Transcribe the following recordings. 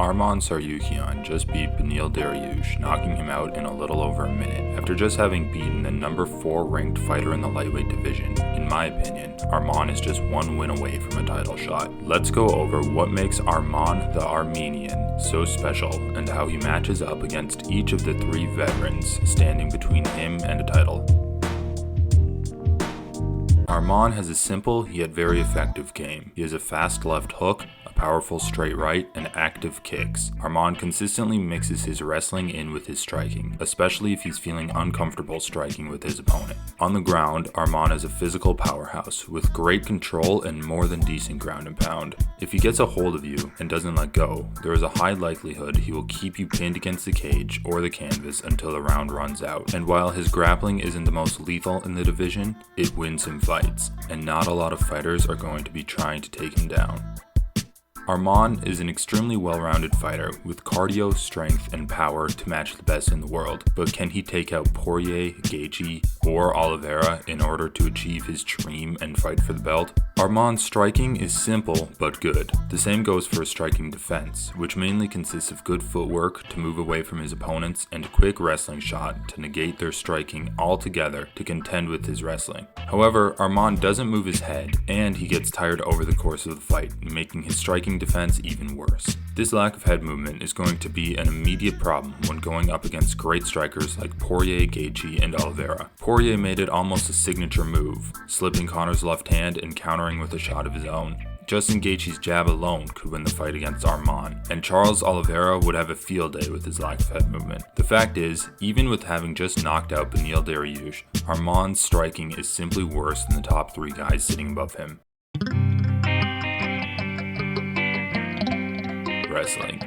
Arman Tsarukyan just beat Beneil Dariush, knocking him out in a little over a minute, after just having beaten the number 4 ranked fighter in the lightweight division. In my opinion, Arman is just one win away from a title shot. Let's go over what makes Arman the Armenian so special and how he matches up against each of the 3 veterans standing between him and a title. Arman has a simple yet very effective game. He has a fast left hook, a powerful straight right, and active kicks. Arman consistently mixes his wrestling in with his striking, especially if he's feeling uncomfortable striking with his opponent. On the ground, Arman is a physical powerhouse with great control and more than decent ground and pound. If he gets a hold of you and doesn't let go, there is a high likelihood he will keep you pinned against the cage or the canvas until the round runs out. And while his grappling isn't the most lethal in the division, it wins him fights, and not a lot of fighters are going to be trying to take him down. Arman is an extremely well-rounded fighter with cardio, strength, and power to match the best in the world, but can he take out Poirier, Gaethje, or Oliveira in order to achieve his dream and fight for the belt? Arman's striking is simple but good. The same goes for his striking defense, which mainly consists of good footwork to move away from his opponents and a quick wrestling shot to negate their striking altogether to contend with his wrestling. However, Arman doesn't move his head, and he gets tired over the course of the fight, making his striking defense even worse. This lack of head movement is going to be an immediate problem when going up against great strikers like Poirier, Gaethje, and Oliveira. Poirier made it almost a signature move, slipping Conor's left hand and countering with a shot of his own. Justin Gaethje's jab alone could win the fight against Arman, and Charles Oliveira would have a field day with his lack of head movement. The fact is, even with having just knocked out Beneil Dariush, Arman's striking is simply worse than the top 3 guys sitting above him. Wrestling.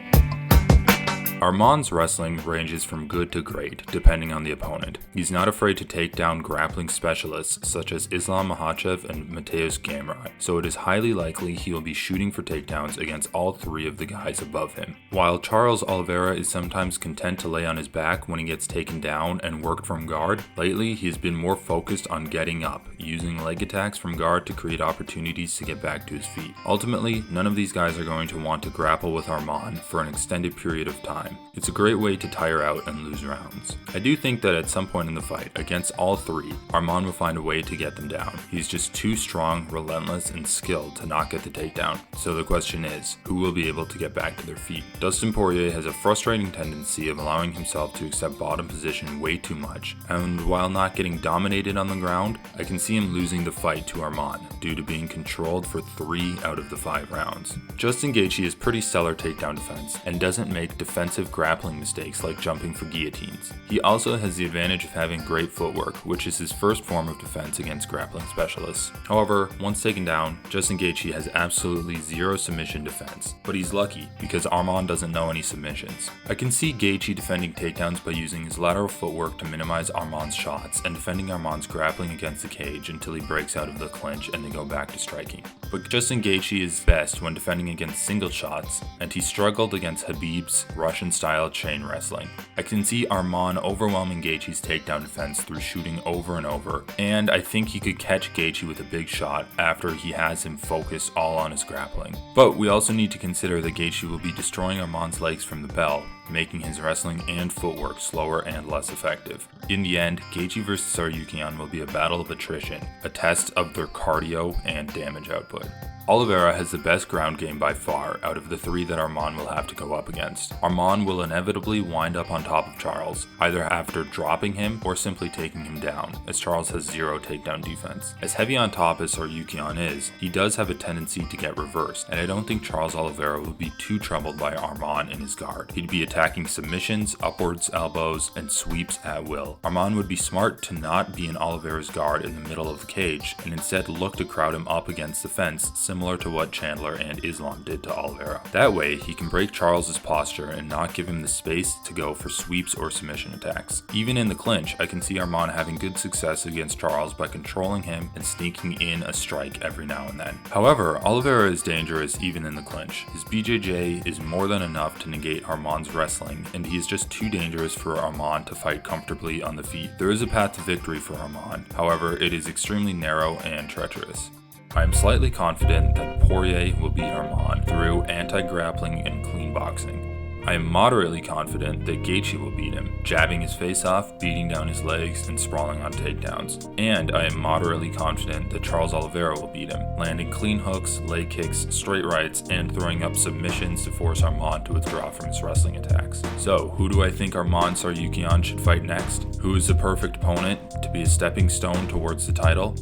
Arman's wrestling ranges from good to great, depending on the opponent. He's not afraid to take down grappling specialists such as Islam Makhachev and Mateusz Gamrot, so it is highly likely he will be shooting for takedowns against all 3 of the guys above him. While Charles Oliveira is sometimes content to lay on his back when he gets taken down and worked from guard, lately he has been more focused on getting up, using leg attacks from guard to create opportunities to get back to his feet. Ultimately, none of these guys are going to want to grapple with Arman for an extended period of time. It's a great way to tire out and lose rounds. I do think that at some point in the fight, against all 3, Arman will find a way to get them down. He's just too strong, relentless, and skilled to not get the takedown. So the question is, who will be able to get back to their feet? Dustin Poirier has a frustrating tendency of allowing himself to accept bottom position way too much, and while not getting dominated on the ground, I can see him losing the fight to Arman due to being controlled for 3 out of the 5 rounds. Justin Gaethje is pretty stellar takedown defense and doesn't make defensive grappling mistakes like jumping for guillotines. He also has the advantage of having great footwork, which is his first form of defense against grappling specialists. However, once taken down, Justin Gaethje has absolutely 0 submission defense, but he's lucky because Arman doesn't know any submissions. I can see Gaethje defending takedowns by using his lateral footwork to minimize Arman's shots and defending Arman's grappling against the cage until he breaks out of the clinch and they go back to striking. But Justin Gaethje is best when defending against single shots, and he struggled against Khabib's Russian-style chain wrestling. I can see Arman overwhelming Gaethje's takedown defense through shooting over and over, and I think he could catch Gaethje with a big shot after he has him focused all on his grappling. But we also need to consider that Gaethje will be destroying Arman's legs from the bell, making his wrestling and footwork slower and less effective. In the end, Gaethje vs Tsarukyan will be a battle of attrition, a test of their cardio and damage output. Oliveira has the best ground game by far out of the 3 that Arman will have to go up against. Arman will inevitably wind up on top of Charles, either after dropping him or simply taking him down, as Charles has 0 takedown defense. As heavy on top as Tsarukyan is, he does have a tendency to get reversed, and I don't think Charles Oliveira will be too troubled by Arman in his guard. He'd be attacking submissions, upwards, elbows, and sweeps at will. Arman would be smart to not be in Oliveira's guard in the middle of the cage, and instead look to crowd him up against the fence, similar to what Chandler and Islam did to Oliveira. That way, he can break Charles's posture and not give him the space to go for sweeps or submission attacks. Even in the clinch, I can see Arman having good success against Charles by controlling him and sneaking in a strike every now and then. However, Oliveira is dangerous even in the clinch. His BJJ is more than enough to negate Arman's wrestling, and he is just too dangerous for Arman to fight comfortably on the feet. There is a path to victory for Arman, however, it is extremely narrow and treacherous. I am slightly confident that Poirier will beat Arman through anti-grappling and clean boxing. I am moderately confident that Gaethje will beat him, jabbing his face off, beating down his legs, and sprawling on takedowns. And I am moderately confident that Charles Oliveira will beat him, landing clean hooks, leg kicks, straight rights, and throwing up submissions to force Arman to withdraw from his wrestling attacks. So, who do I think Arman Tsarukyan should fight next? Who is the perfect opponent to be a stepping stone towards the title?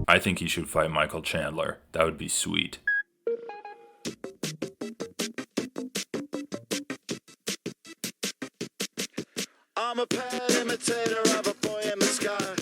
I think he should fight Michael Chandler. That would be sweet. I'm a pale imitator of a boy in the sky.